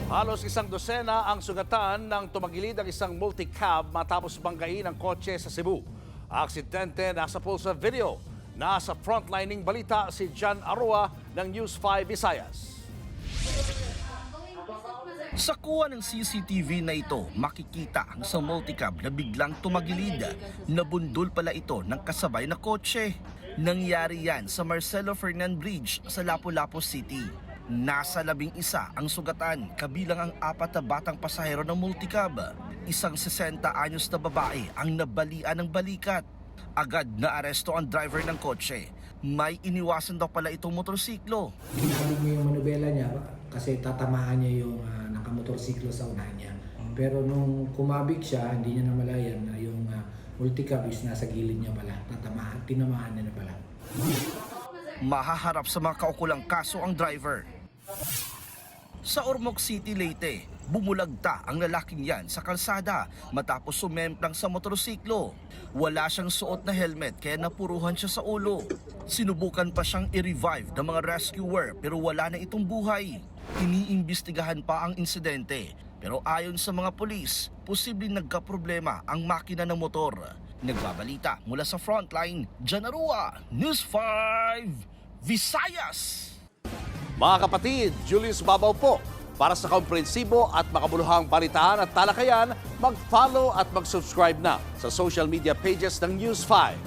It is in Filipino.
Halos isang dosena ang sugatan ng tumagilid ang isang multicab matapos banggain ang kotse sa Cebu. Aksidente nasa pulsa video. Nasa frontlining balita si John Arroa ng News 5 Visayas. Sa kuha ng CCTV na ito, makikita ang isang multicab na biglang tumagilid. Nabundol pala ito ng kasabay na kotse. Nangyari yan sa Marcelo Fernan Bridge sa Lapu-Lapu City. Nasa 11 ang sugatan, kabilang ang 4 na batang pasahero ng multicab. Isang 60 anyos na babae ang nabalian ng balikat. Agad na aresto ang driver ng kotse. May iniwasan daw pala itong motorsiklo. Ginamit niya yung manubela niya kasi tatamaan niya yung nakamotorsiklo sa unahan niya. Pero nung kumabig siya, hindi niya namalayan na yung multicab is nasa gilid niya pala. Tinamaan niya na pala. Mahaharap sa mga kaukulang kaso ang driver. Sa Ormoc City, Leyte, bumulagta ang lalaking yan sa kalsada matapos sumemplang sa motorsiklo. Wala siyang suot na helmet kaya napuruhan siya sa ulo. Sinubukan pa siyang i-revive ng mga rescuer pero wala na itong buhay. Iniimbestigahan pa ang insidente pero ayon sa mga pulis, posibleng nagkaproblema ang makina ng motor. Nagbabalita mula sa frontline, John Arroa, News 5, Visayas! Mga kapatid, Julius Babaw po. Para sa komprehensibo at makabuluhang balitaan at talakayan, mag-follow at mag-subscribe na sa social media pages ng News 5.